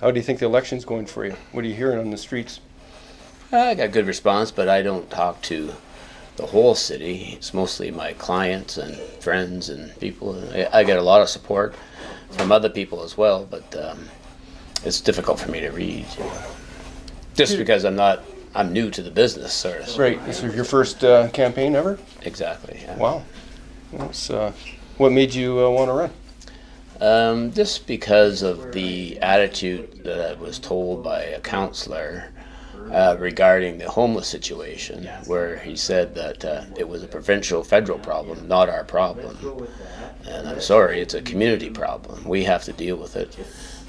How do you think the election's going for you? What are you hearing on the streets? I got good response, but I don't talk to the whole city. It's mostly my clients and friends and people. I get a lot of support from other people as well, but it's difficult for me to read. Just because I'm new to the business, sort of. Right. This is your first campaign ever? Exactly. Yeah. Wow. That's, what made you want to run? Just because of the attitude that I was told by a counselor regarding the homeless situation, where he said that it was a provincial federal problem, not our problem. And I'm sorry, it's a community problem. We have to deal with it.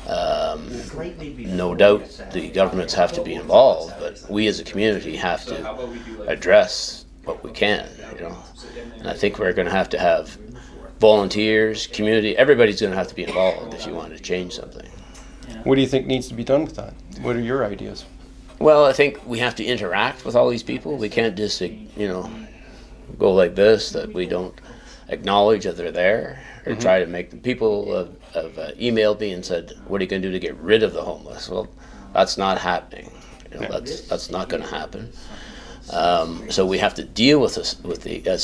No doubt the governments have to be involved, but we as a community have to address what we can, And I think we're going to have volunteers, community, everybody's going to have to be involved if you want to change something. What do you think needs to be done with that? What are your ideas? Well, I think we have to interact with all these people. We can't just, go like this, that we don't acknowledge that they're there, or try to make them. People have emailed me and said, what are you going to do to get rid of the homeless? Well, that's not happening. That's not going to happen. So we have to deal with this.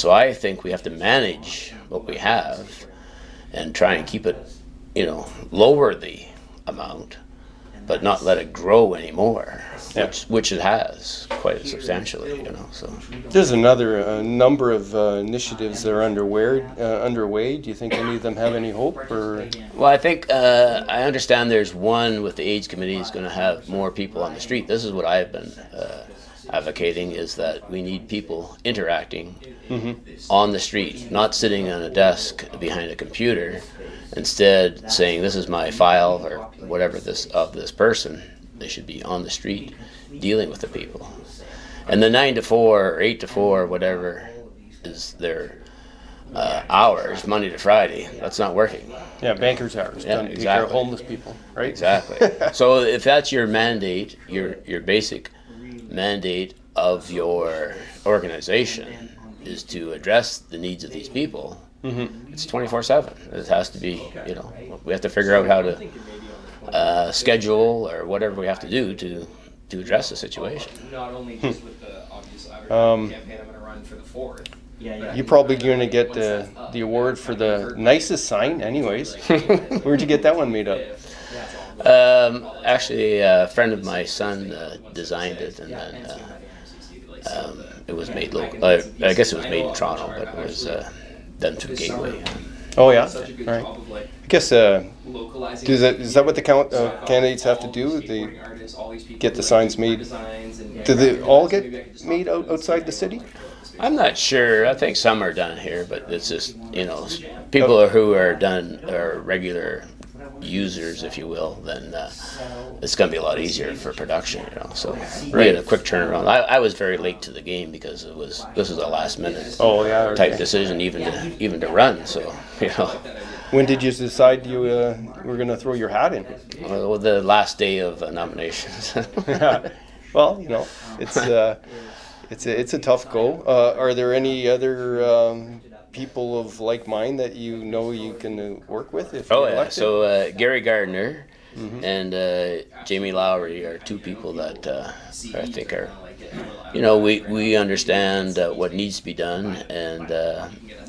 So I think we have to manage what we have and try and keep it, lower the amount, but not let it grow anymore, which it has quite substantially, So there's another number of initiatives that are underway. Do you think any of them have any hope? Or? Well, I think I understand there's one with the AIDS committee is going to have more people on the street. This is what I've been advocating, is that we need people interacting on the street, not sitting on a desk behind a computer, instead saying this is my file or whatever of this person. They should be on the street dealing with the people. And the 9 to 4 or 8 to 4, whatever is their hours, Monday to Friday, that's not working. Yeah, banker's hours. Yeah, exactly. Take care of homeless people, right? Exactly. So if that's your mandate, your basic mandate of your organization is to address the needs of these people, it's 24/7. It has to be, we have to figure out how to schedule or whatever we have to do to address the situation. Not only just with the obvious advertising campaign, I'm going to run for the 4th. You're probably going to get the award for the nicest sign anyways. Where'd you get that one made up? Actually, a friend of my son designed it, and then it was made local. I guess it was made in Toronto, but it was done through Gateway. Oh yeah, right. I guess is that what the candidates have to do? They get the signs made. Do they all get made outside the city? I'm not sure. I think some are done here, but it's just people who are regular users, if you will, then it's going to be a lot easier for production, So we had a quick turnaround. I was very late to the game because this was a last minute type decision, even to run. So When did you decide you were going to throw your hat in? Well, the last day of nominations. Well, it's a tough go. Are there any other people of like mind that you can work with if you're elected? So Gary Gardner and Jamie Lowry are two people that I think are, we understand what needs to be done and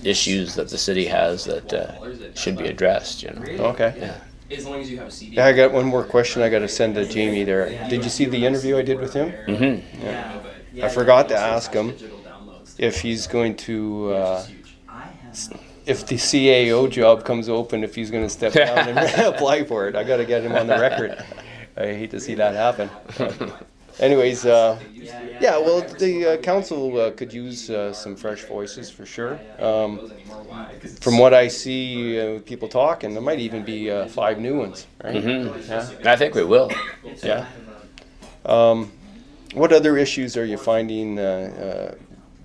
issues that the city has that should be addressed. Okay. As long as you have a CD. Yeah, I got one more question I got to send to Jamie there. Did you see the interview I did with him? Yeah. I forgot to ask him if he's going to, if the CAO job comes open, if he's going to step down and apply for it. I got to get him on the record. I hate to see that happen. Anyways, well, the council could use some fresh voices for sure. From what I see, people talking, there might even be 5 new ones, right? Yeah. I think we will. Yeah. What other issues are you finding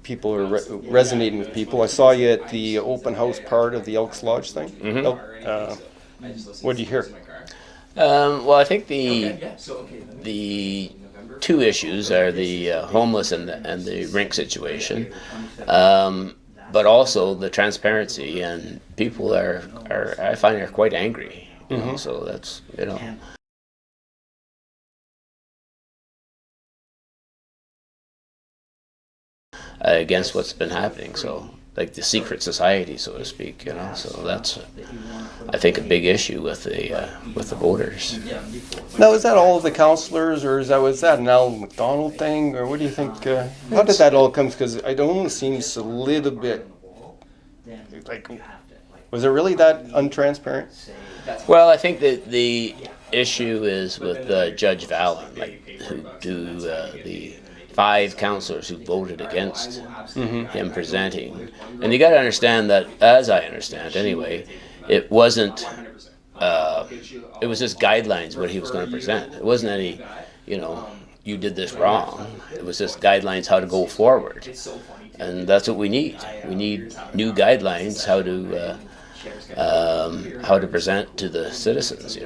people are resonating with people? I saw you at the open house part of the Elks Lodge thing. What did you hear? Well, I think the 2 issues are the homeless and the rink situation, but also the transparency, and people I find are quite angry. So that's against what's been happening. So, like the secret society, so to speak, So that's, I think, a big issue with the voters. Now, is that all of the councillors, or was that an Alan McDonald thing, or what do you think? How did that all come? Because it almost seems a little bit like, was it really that untransparent? Well, I think that the issue is with Judge Vallon, the 5 councillors who voted against him presenting. And you got to understand that, as I understand anyway, it wasn't, it was just guidelines what he was going to present. It wasn't any, you did this wrong. It was just guidelines how to go forward. And that's what we need. We need new guidelines how to present to the citizens,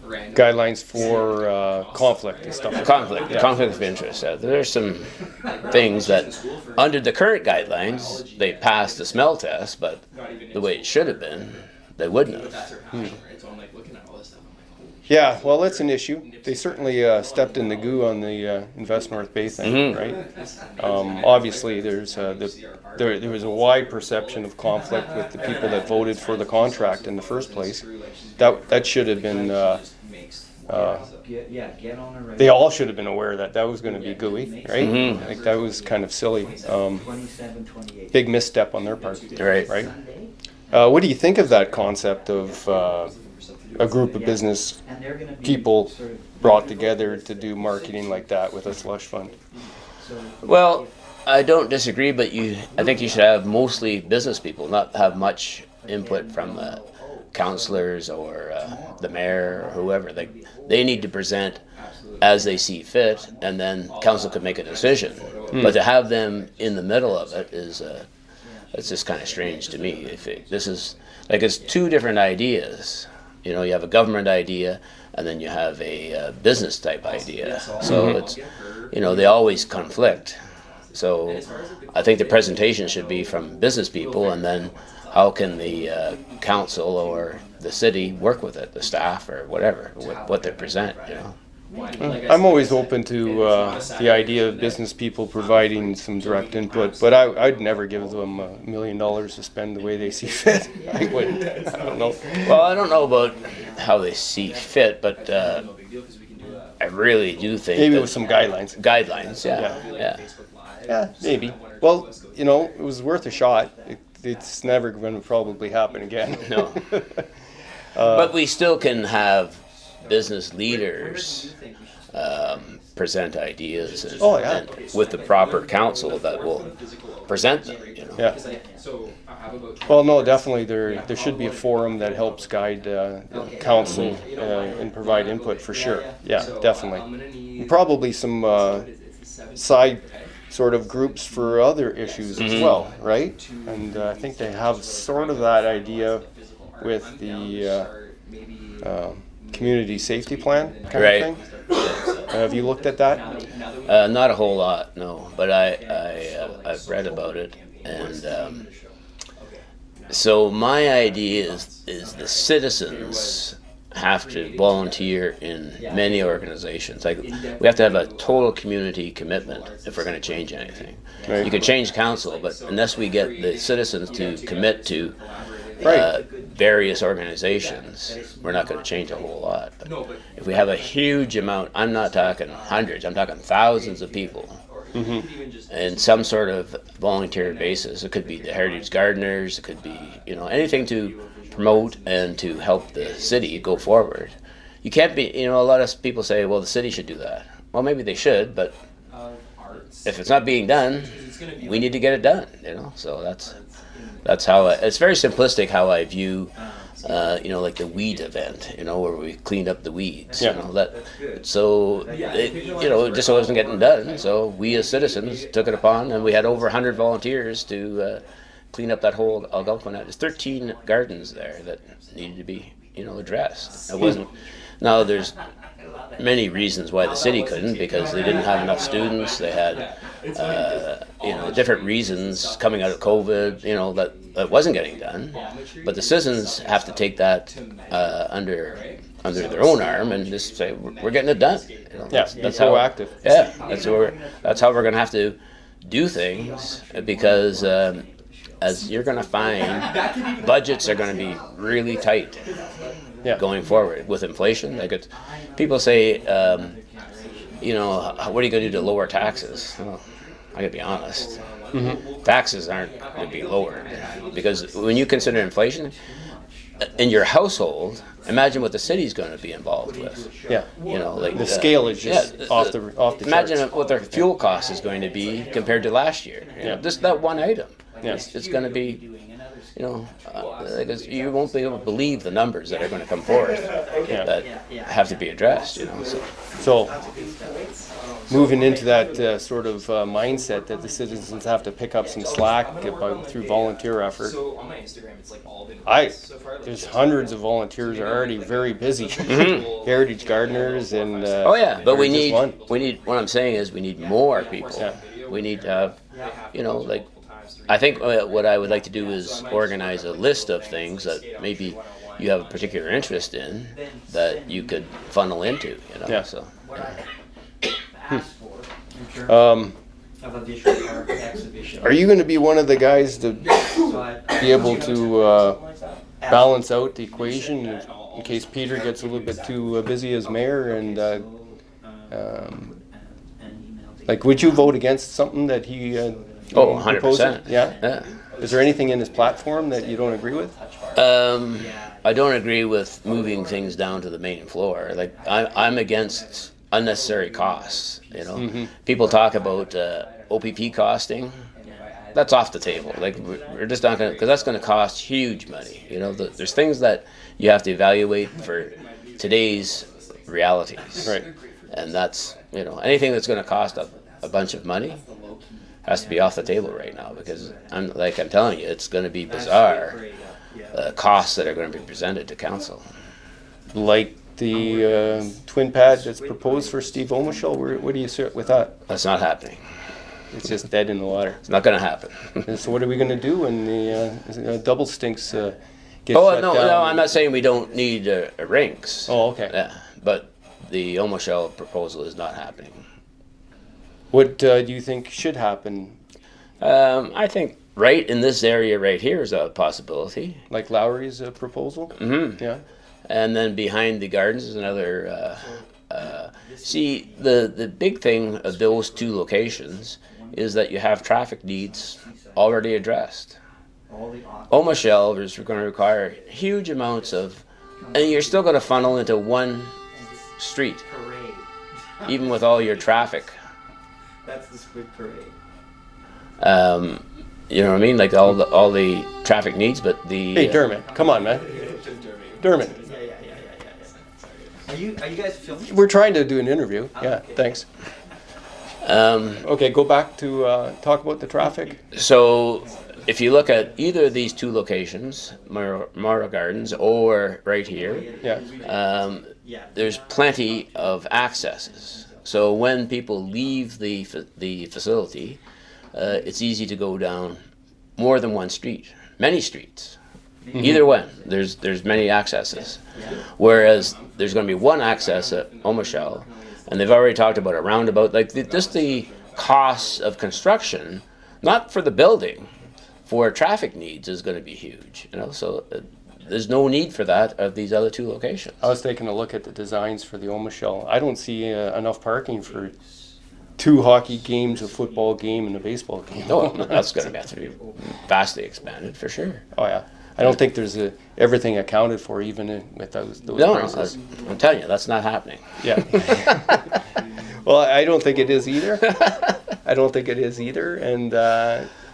Guidelines for conflict and stuff. Conflict of interest. There's some things that, under the current guidelines, they passed the smell test, but the way it should have been, they wouldn't have. Yeah, well, that's an issue. They certainly stepped in the goo on the Invest North Bay thing, right? Obviously, there was a wide perception of conflict with the people that voted for the contract in the first place. That should have been. They all should have been aware that was going to be gooey, right? Like, that was kind of silly. Big misstep on their part, right? What do you think of that concept of a group of business people brought together to do marketing like that with a slush fund? Well, I don't disagree, but I think you should have mostly business people, not have much input from councillors or the mayor or whoever. They need to present as they see fit, and then council could make a decision. But to have them in the middle of it is it's just kind of strange to me. This is like, it's 2 different ideas. You have a government idea, and then you have a business type idea. So it's, they always conflict. So I think the presentation should be from business people, and then how can the council or the city work with it, the staff or whatever, with what they present, I'm always open to the idea of business people providing some direct input, but I'd never give them $1 million to spend the way they see fit. I wouldn't. I don't know. Well, I don't know about how they see fit, but I really do think maybe with some guidelines. Guidelines, yeah. Yeah, maybe. Well, it was worth a shot. It's never going to probably happen again. No. But we still can have business leaders present ideas and with the proper council that will present them. Yeah. Well, no, definitely there should be a forum that helps guide council and provide input for sure. Yeah, definitely. And probably some side sort of groups for other issues as well, right? And I think they have sort of that idea with the community safety plan kind of thing. Have you looked at that? Not a whole lot, no. But I've read about it, and so my idea is the citizens have to volunteer in many organizations. Like, we have to have a total community commitment if we're going to change anything. Right. You can change council, but unless we get the citizens to commit to various organizations, we're not going to change a whole lot. But if we have a huge amount, I'm not talking hundreds, I'm talking thousands of people, and some sort of volunteer basis. It could be the Heritage Gardeners, it could be anything to promote and to help the city go forward. You can't be, a lot of people say, well, the city should do that. Well, maybe they should, but if it's not being done, we need to get it done. So that's how it's very simplistic how I view, like the weed event, where we cleaned up the weeds. Yeah. It just wasn't getting done. So we as citizens took it upon, and we had over 100 volunteers to clean up that whole Algonquin. There's 13 gardens there that needed to be, addressed. It wasn't. Now there's many reasons why the city couldn't, because they didn't have enough students. They had, different reasons coming out of COVID, that wasn't getting done. But the citizens have to take that under their own arm and just say, we're getting it done. That's proactive. That's how we're going to have to do things because as you're going to find, budgets are going to be really tight going forward with inflation. Like people say, you know, what are you going to do to lower taxes? Well, I got to be honest. Taxes aren't going to be lowered because when you consider inflation in your household, imagine what the city's going to be involved with. Yeah, you know, like the scale is just off the imagine charts. what their fuel cost is going to be compared to last year. You know, just that one item. Yeah. It's going to be, you know, you won't be able to believe the numbers that are going to come forth that have to be addressed. You know, so moving into that sort of mindset that the citizens have to pick up some slack through volunteer effort. So on my Instagram, it's like all been so far. There's hundreds of volunteers are already very busy. Heritage gardeners and but we need what I'm saying is we need more people. We need to have, you know, like I think what I would like to do is organize a list of things that maybe you have a particular interest in that you could funnel into, you know. So are you going to be one of the guys to be able to balance out the equation in case Peter gets a little bit too busy as mayor? And like, would you vote against something that he 100%. Yeah. Is there anything in his platform that you don't agree with? I don't agree with moving things down to the main floor. Like I'm against unnecessary costs. You know, people talk about OPP costing. That's off the table. Like we're just not going to, because that's going to cost huge money. You know, there's things that you have to evaluate for today's realities. Right. And that's, you know, anything that's going to cost a bunch of money has to be off the table right now, because I'm telling you, it's going to be bizarre costs that are going to be presented to council. Like the twin pad that's proposed for Steve Omichel, what do you say with that? That's not happening. It's just dead in the water. It's not going to happen. And so what are we going to do when the double stinks get shut down? No, I'm not saying we don't need rinks. Oh, okay. Yeah, but the Omichel proposal is not happening. What do you think should happen? I think right in this area right here is a possibility. Like Lowry's proposal? Mm-hmm. Yeah. And then behind the gardens is another. See, the big thing of those two locations is that you have traffic needs already addressed. Omichel is going to require huge amounts of, and you're still going to funnel into one street, even with all your traffic. That's the Squid Parade. You know what I mean? Like all the traffic needs, but the. Hey, Dermot, come on, man. Dermot. Are you guys filming? We're trying to do an interview. Yeah, thanks. Okay, go back to talk about the traffic. So, if you look at either of these two locations, Mara Gardens or right here, there's plenty of accesses. So when people leave the facility, it's easy to go down more than one street, many streets. Either way, there's many accesses. Whereas there's going to be one access at Omichel, and they've already talked about a roundabout. Like just the costs of construction, not for the building, for traffic needs is going to be huge. You know, so there's no need for that at these other two locations. I was taking a look at the designs for the Omichel. I don't see enough parking for 2 hockey games, a football game, and a baseball game. No, that's going to have to be vastly expanded for sure. Oh yeah, I don't think there's everything accounted for even with those prices. No, I'm telling you, that's not happening. Yeah. Well, I don't think it is either. And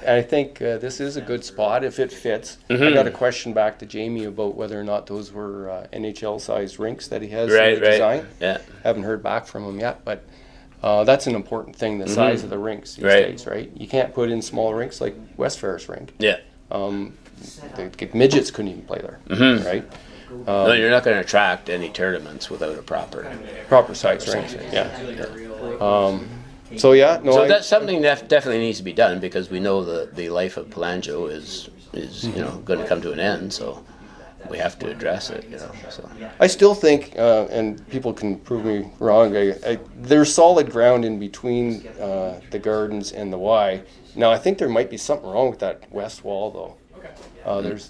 I think this is a good spot if it fits. I got a question back to Jamie about whether or not those were NHL-sized rinks that he has in the design. Yeah. Haven't heard back from him yet, but that's an important thing, the size of the rinks these days, right? You can't put in small rinks like West Ferris rink. Yeah. The midgets couldn't even play there, right? No, you're not going to attract any tournaments without a proper size rink. Yeah. That's something that definitely needs to be done, because we know the life of Palangio is you know, going to come to an end. So we have to address it, so. I still think, and people can prove me wrong, there's solid ground in between the gardens and the Y. Now, I think there might be something wrong with that west wall, though.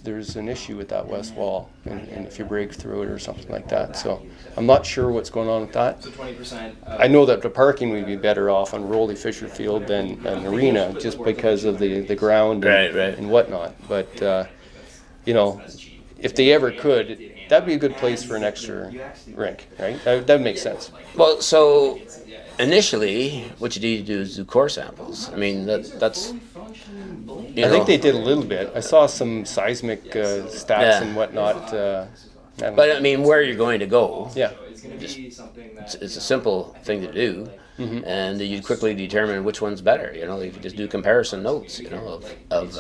There's an issue with that west wall, and if you break through it or something like that. So I'm not sure what's going on with that. So 20%. I know that the parking would be better off on Rolly Fisher Field than an arena, just because of the ground and whatnot. But if they ever could, that'd be a good place for an extra rink, right? That makes sense. Well, so initially, what you need to do is do core samples. I mean, that's. I think they did a little bit. I saw some seismic stats and whatnot. But I mean, where you're going to go? Yeah. It's a simple thing to do, and you quickly determine which one's better. If you just do comparison notes, of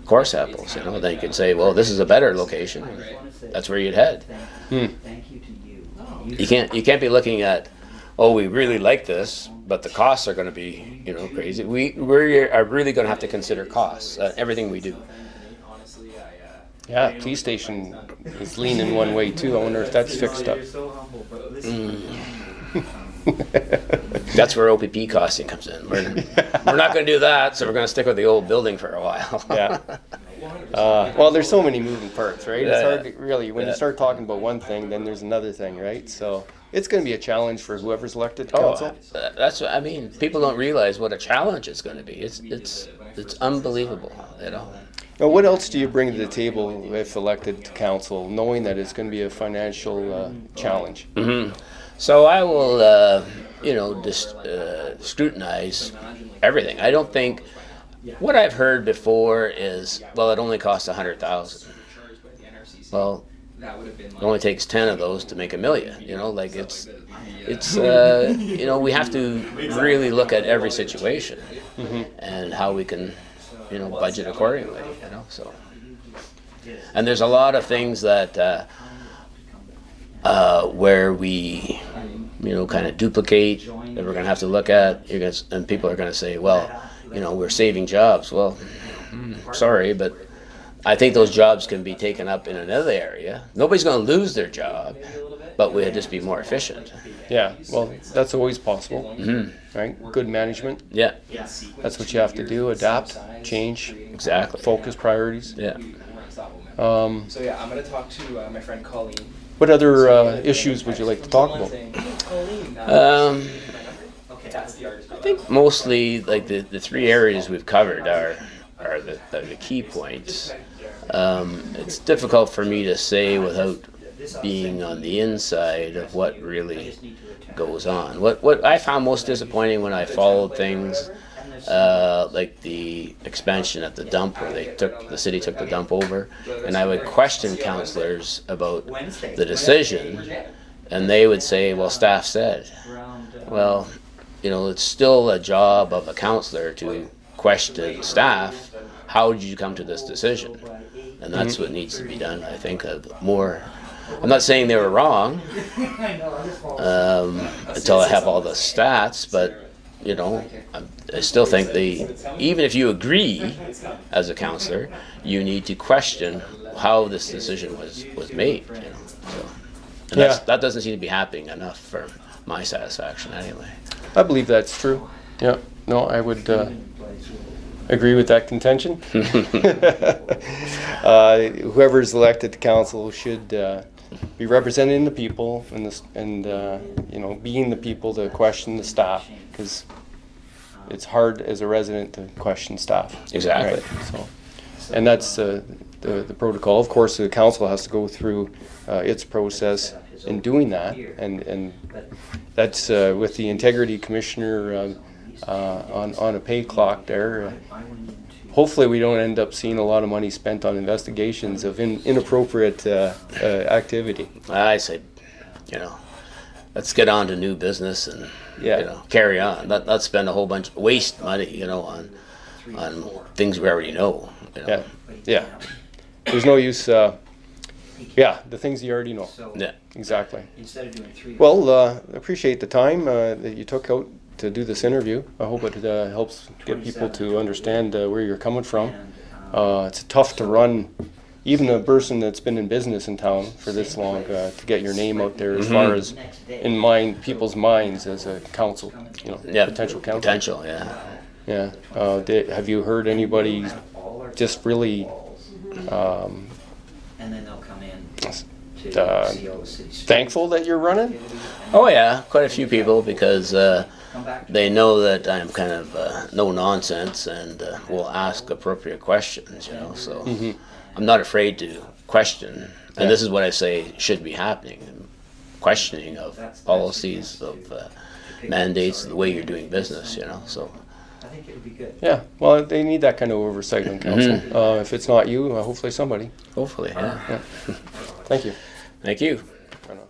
core samples. Then you can say, well, this is a better location. That's where you'd head. You can't be looking at, oh, we really like this, but the costs are going to be, crazy. We are really going to have to consider costs, everything we do. Yeah, police station is leaning one way too. I wonder if that's fixed up. That's where OPP costing comes in. We're not going to do that, so we're going to stick with the old building for a while. Yeah. Well, there's so many moving parts, right? It's hard to really, when you start talking about one thing, then there's another thing, right? So it's going to be a challenge for whoever's elected to council. That's what I mean. People don't realize what a challenge it's going to be. It's unbelievable, Now, what else do you bring to the table if elected to council, knowing that it's going to be a financial challenge? Mm-hmm. So I will, scrutinize everything. I don't think. What I've heard before is, well, it only costs $100,000. Well, it only takes 10 of those to make $1 million. We have to really look at every situation and how we can, budget accordingly. So, and there's a lot of things that where we, kind of duplicate that we're going to have to look at. And people are going to say, well, we're saving jobs. Well, sorry, but I think those jobs can be taken up in another area. Nobody's going to lose their job, but we'll just be more efficient. Yeah, well, that's always possible, right? Good management. Yeah. That's what you have to do, adapt, change. Exactly. Focus priorities. Yeah. I'm going to talk to my friend Colleen. What other issues would you like to talk about? I think mostly like the three areas we've covered are the key points. It's difficult for me to say without being on the inside of what really goes on. What I found most disappointing when I followed things like the expansion at the dump where the city took the dump over, and I would question councillors about the decision, and they would say, well, staff said. Well, it's still a job of a councillor to question staff. How did you come to this decision? And that's what needs to be done, I think, more. I'm not saying they were wrong until I have all the stats, but I still think even if you agree as a councillor, you need to question how this decision was made. So, that doesn't seem to be happening enough for my satisfaction, anyway. I believe that's true. Yeah. No, I would agree with that contention. Whoever's elected to council should be representing the people and being the people to question the staff, because it's hard as a resident to question staff. Exactly. Right? So, and that's the protocol. Of course, the council has to go through its process in doing that, and that's with the integrity commissioner on a pay clock there. Hopefully we don't end up seeing a lot of money spent on investigations of inappropriate activity. I say, let's get on to new business and carry on. Not spend a whole bunch, waste money, on things we already know. Yeah. There's no use. The things you already know. Yeah. Exactly. Well, appreciate the time that you took out to do this interview. I hope it helps get people to understand where you're coming from. It's tough to run even a person that's been in business in town for this long, to get your name out there as far as in people's minds as a council, potential council. Potential, yeah. Yeah. Have you heard anybody just really And then they'll come in thankful that you're running? Oh yeah, quite a few people, because they know that I'm kind of no nonsense and will ask appropriate questions, so I'm not afraid to question, and this is what I say should be happening: questioning of policies, of mandates, the way you're doing business, so. I think it would be good. Yeah, well, they need that kind of oversight on council. If it's not you, hopefully somebody. Hopefully, yeah. Thank you. Thank you. I know.